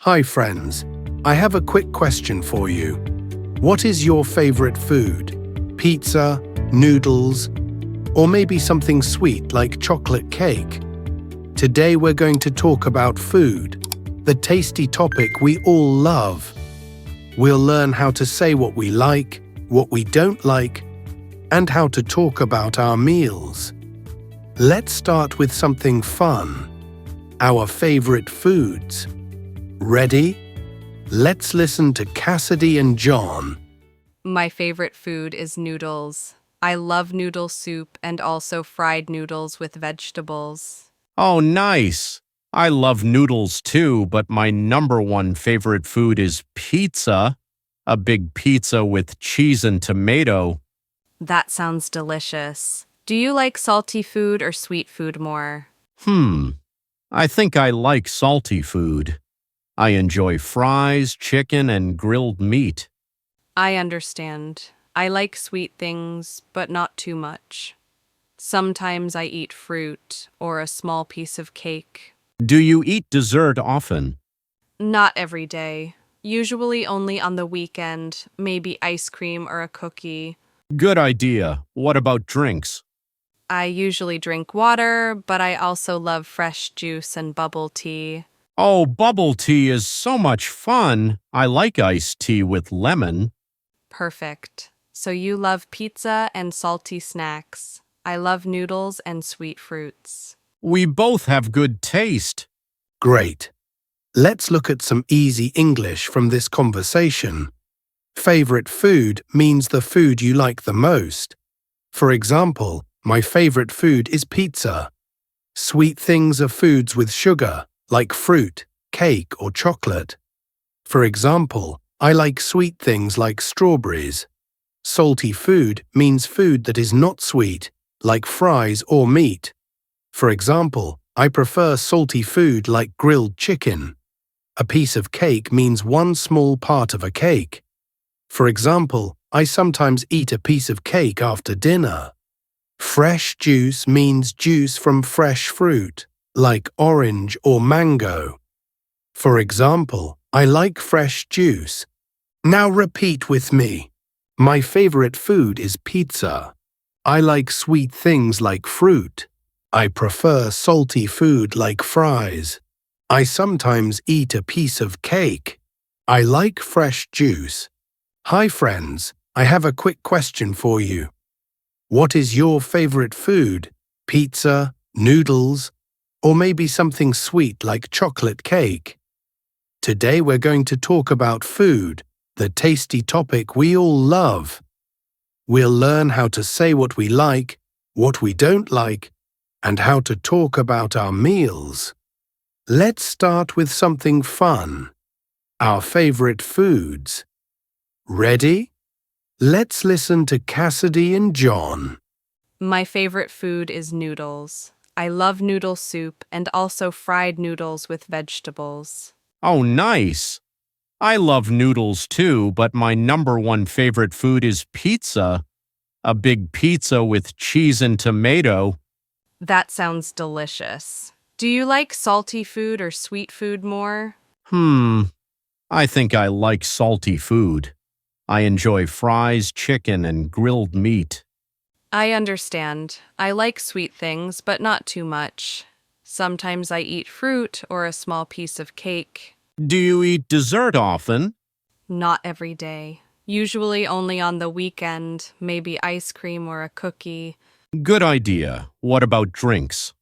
Hi friends, I have a quick question for you. What is your favorite food? Pizza, noodles, or maybe something sweet like chocolate cake? Today we're going to talk about food, the tasty topic we all love. We'll learn how to say what we like, what we don't like, and how to talk about our meals. Let's start with something fun. Our favorite foods. Ready? Let's listen to Cassidy and John. My favorite food is noodles. I love noodle soup and also fried noodles with vegetables. Oh, nice. I love noodles too, but my number one favorite food is pizza. A big pizza with cheese and tomato. That sounds delicious. Do you like salty food or sweet food more? I think I like salty food. I enjoy fries, chicken, and grilled meat. I understand. I like sweet things, but not too much. Sometimes I eat fruit or a small piece of cake. Do you eat dessert often? Not every day. Usually only on the weekend, maybe ice cream or a cookie. Good idea. What about drinks? I usually drink water, but I also love fresh juice and bubble tea. Oh, bubble tea is so much fun. I like iced tea with lemon. Perfect. So you love pizza and salty snacks. I love noodles and sweet fruits. We both have good taste. Great. Let's look at some easy English from this conversation. Favorite food means the food you like the most. For example, my favorite food is pizza. Sweet things are foods with sugar, like fruit, cake, or chocolate. For example, I like sweet things like strawberries. Salty food means food that is not sweet, like fries or meat. For example, I prefer salty food like grilled chicken. A piece of cake means one small part of a cake. For example, I sometimes eat a piece of cake after dinner. Fresh juice means juice from fresh fruit, like orange or mango. For example, I like fresh juice. Now repeat with me. My favorite food is pizza. I like sweet things like fruit. I prefer salty food like fries. I sometimes eat a piece of cake. I like fresh juice. Hi friends, I have a quick question for you. What is your favorite food? Pizza, noodles, or maybe something sweet like chocolate cake? Today we're going to talk about food, the tasty topic we all love. We'll learn how to say what we like, what we don't like, and how to talk about our meals. Let's start with something fun. Our favorite foods. Ready? Let's listen to Cassidy and John. My favorite food is noodles. I love noodle soup and also fried noodles with vegetables. Oh, nice. I love noodles too, but my number one favorite food is pizza. A big pizza with cheese and tomato. That sounds delicious. Do you like salty food or sweet food more? I think I like salty food. I enjoy fries, chicken, and grilled meat. I understand. I like sweet things, but not too much. Sometimes I eat fruit or a small piece of cake. Do you eat dessert often? Not every day. Usually only on the weekend, maybe ice cream or a cookie. Good idea. What about drinks?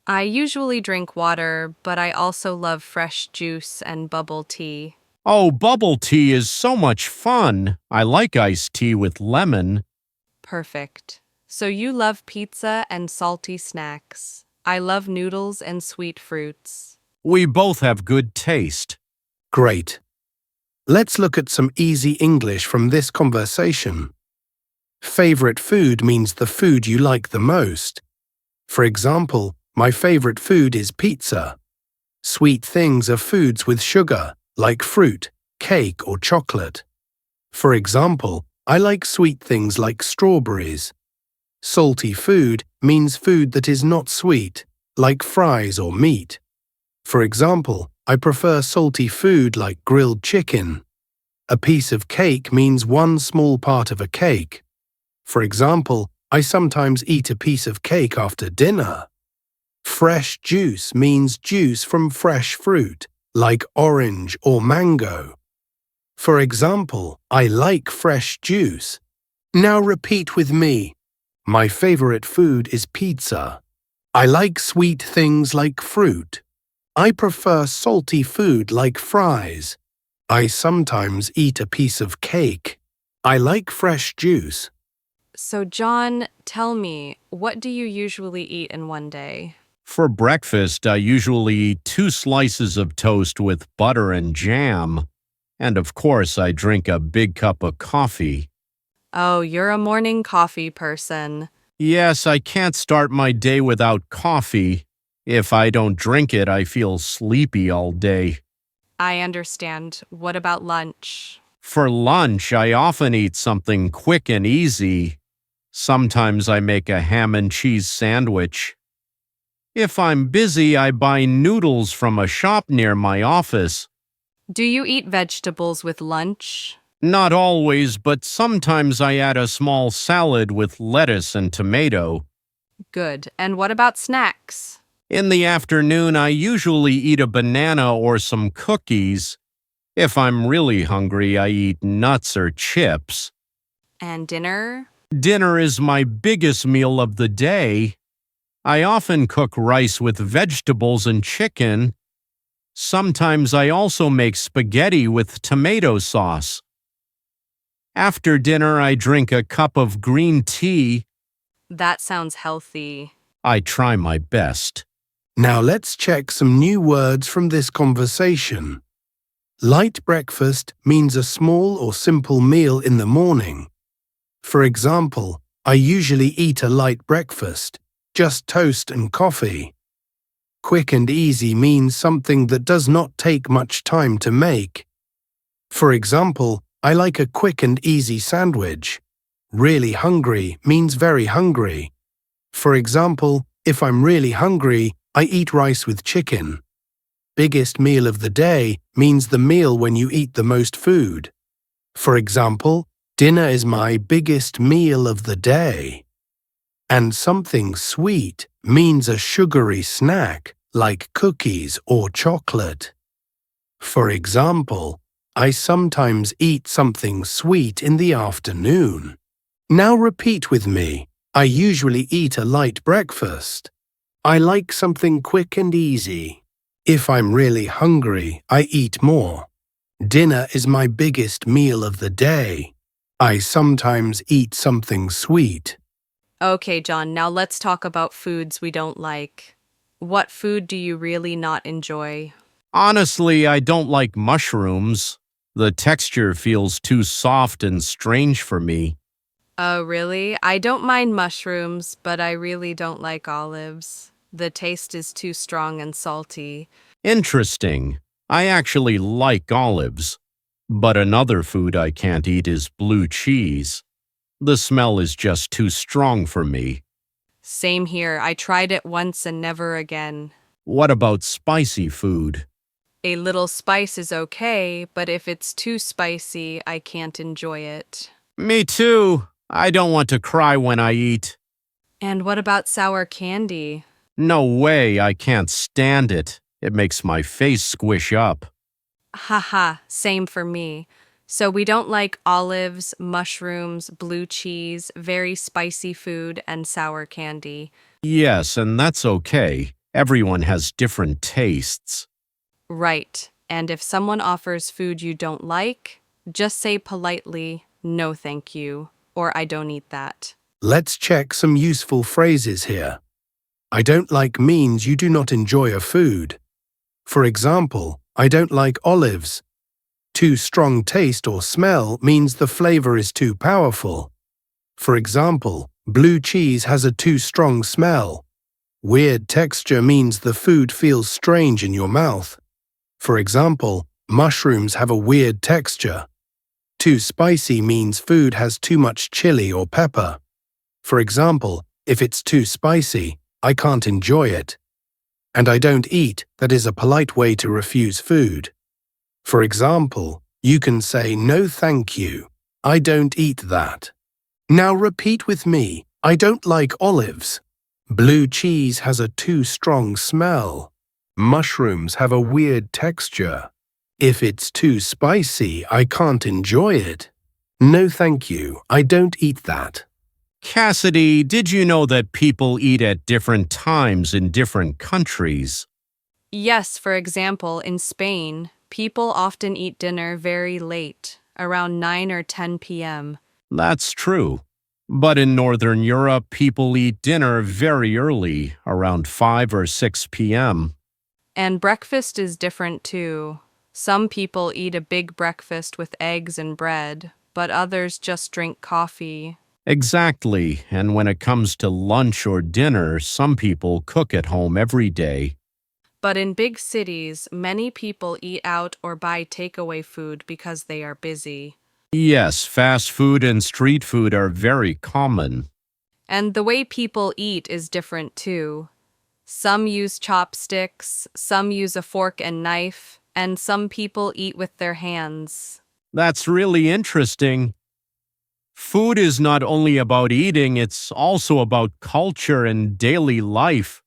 I usually drink water, but I also love fresh juice and bubble tea. Oh, bubble tea is so much fun. I like iced tea with lemon. Perfect. So you love pizza and salty snacks. I love noodles and sweet fruits. We both have good taste. Great. Let's look at some easy English from this conversation. Favorite food means the food you like the most. For example, my favorite food is pizza. Sweet things are foods with sugar, like fruit, cake, or chocolate. For example, I like sweet things like strawberries. Salty food means food that is not sweet, like fries or meat. For example, I prefer salty food like grilled chicken. A piece of cake means one small part of a cake. For example, I sometimes eat a piece of cake after dinner. Fresh juice means juice from fresh fruit, like orange or mango. For example, I like fresh juice. Now repeat with me. My favorite food is pizza. I like sweet things like fruit. I prefer salty food like fries. I sometimes eat a piece of cake. I like fresh juice. So, John, tell me, what do you usually eat in one day? For breakfast, I usually eat 2 slices of toast with butter and jam. And of course, I drink a big cup of coffee. Oh, you're a morning coffee person. Yes, I can't start my day without coffee. If I don't drink it, I feel sleepy all day. I understand. What about lunch? For lunch, I often eat something quick and easy. Sometimes I make a ham and cheese sandwich. If I'm busy, I buy noodles from a shop near my office. Do you eat vegetables with lunch? Not always, but sometimes I add a small salad with lettuce and tomato. Good. And what about snacks? In the afternoon, I usually eat a banana or some cookies. If I'm really hungry, I eat nuts or chips. And dinner? Dinner is my biggest meal of the day. I often cook rice with vegetables and chicken. Sometimes I also make spaghetti with tomato sauce. After dinner, I drink a cup of green tea. That sounds healthy. I try my best. Now let's check some new words from this conversation. Light breakfast means a small or simple meal in the morning. For example, I usually eat a light breakfast, just toast and coffee. Quick and easy means something that does not take much time to make. For example, I like a quick and easy sandwich. Really hungry means very hungry. For example, if I'm really hungry, I eat rice with chicken. Biggest meal of the day means the meal when you eat the most food. For example, dinner is my biggest meal of the day. And something sweet means a sugary snack like cookies or chocolate. For example, I sometimes eat something sweet in the afternoon. Now repeat with me. I usually eat a light breakfast. I like something quick and easy. If I'm really hungry, I eat more. Dinner is my biggest meal of the day. I sometimes eat something sweet. Okay, John, now let's talk about foods we don't like. What food do you really not enjoy? Honestly, I don't like mushrooms. The texture feels too soft and strange for me. Oh, really? I don't mind mushrooms, but I really don't like olives. The taste is too strong and salty. Interesting. I actually like olives. But another food I can't eat is blue cheese. The smell is just too strong for me. Same here. I tried it once and never again. What about spicy food? A little spice is okay, but if it's too spicy, I can't enjoy it. Me too. I don't want to cry when I eat. And what about sour candy? No way, I can't stand it. It makes my face squish up. Haha, same for me. So we don't like olives, mushrooms, blue cheese, very spicy food, and sour candy. Yes, and that's okay. Everyone has different tastes. Right. And if someone offers food you don't like, just say politely, "No, thank you," or "I don't eat that." Let's check some useful phrases here. I don't like means you do not enjoy a food. For example, I don't like olives. Too strong taste or smell means the flavor is too powerful. For example, blue cheese has a too strong smell. Weird texture means the food feels strange in your mouth. For example, mushrooms have a weird texture. Too spicy means food has too much chili or pepper. For example, if it's too spicy, I can't enjoy it. and I don't eat, that is a polite way to refuse food. For example, you can say no thank you. I don't eat that. Now repeat with me. I don't like olives. Blue cheese has a too strong smell. Mushrooms have a weird texture. If it's too spicy, I can't enjoy it. No thank you. I don't eat that. Cassidy, did you know that people eat at different times in different countries? Yes, for example, in Spain, people often eat dinner very late, around 9 or 10 p.m. That's true. But in Northern Europe, people eat dinner very early, around 5 or 6 p.m. And breakfast is different too. Some people eat a big breakfast with eggs and bread, but others just drink coffee. Exactly, and when it comes to lunch or dinner, some people cook at home every day. But in big cities, many people eat out or buy takeaway food because they are busy. Yes, fast food and street food are very common. And the way people eat is different too. Some use chopsticks, some use a fork and knife, and some people eat with their hands. That's really interesting. Food is not only about eating, it's also about culture and daily life.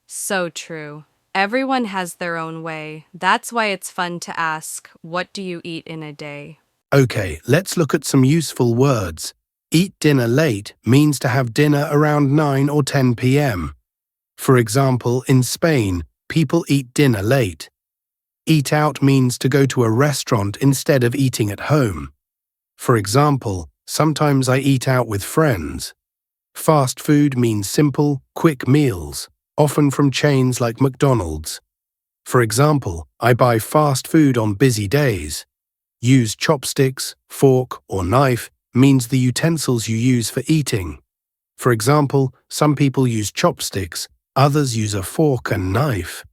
So true. Everyone has their own way. That's why it's fun to ask, what do you eat in a day? Okay, let's look at some useful words. Eat dinner late means to have dinner around 9 or 10 p.m. For example, in Spain, people eat dinner late. Eat out means to go to a restaurant instead of eating at home. For example, sometimes I eat out with friends. Fast food means simple, quick meals, often from chains like McDonald's. For example, I buy fast food on busy days. Use chopsticks, fork, or knife means the utensils you use for eating. For example, some people use chopsticks, others use a fork and knife.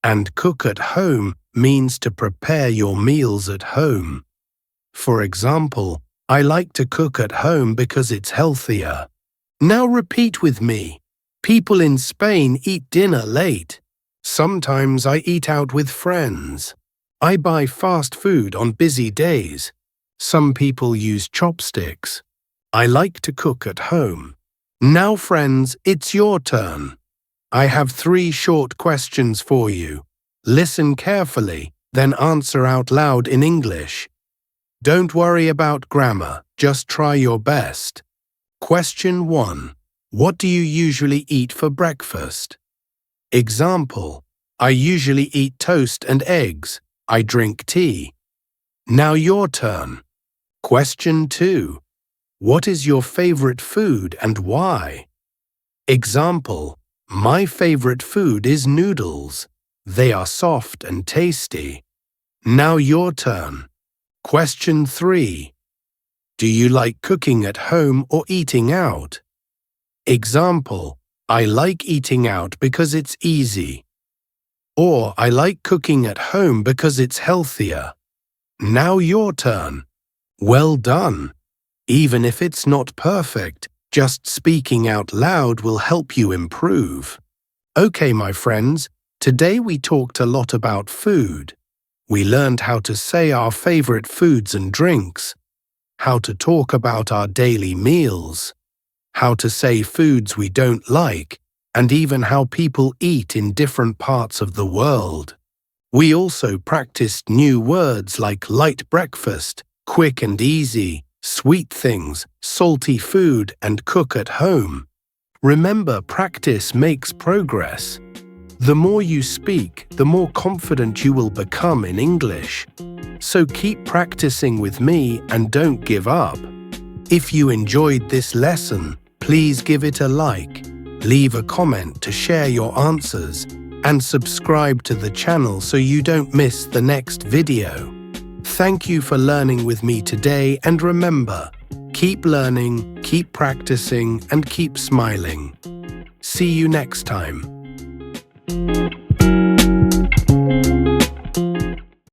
And cook at home means to prepare your meals at home. For example, I like to cook at home because it's healthier. Now repeat with me. People in Spain eat dinner late. Sometimes I eat out with friends. I buy fast food on busy days. Some people use chopsticks. I like to cook at home. Now, friends, it's your turn. I have 3 short questions for you. Listen carefully, then answer out loud in English. Don't worry about grammar, just try your best. Question 1. What do you usually eat for breakfast? Example: I usually eat toast and eggs. I drink tea. Now your turn. Question 2. What is your favorite food and why? Example: my favorite food is noodles. They are soft and tasty. Now your turn. Question 3. Do you like cooking at home or eating out? Example: I like eating out because it's easy. Or I like cooking at home because it's healthier. Now your turn. Well done. Even if it's not perfect, just speaking out loud will help you improve. Okay, my friends, today we talked a lot about food. We learned how to say our favorite foods and drinks, how to talk about our daily meals, how to say foods we don't like, and even how people eat in different parts of the world. We also practiced new words like light breakfast, quick and easy, sweet things, salty food, and cook at home. Remember, practice makes progress. The more you speak, the more confident you will become in English. So keep practicing with me and don't give up. If you enjoyed this lesson, please give it a like, leave a comment to share your answers, and subscribe to the channel so you don't miss the next video. Thank you for learning with me today, and remember, keep learning, keep practicing, and keep smiling. See you next time.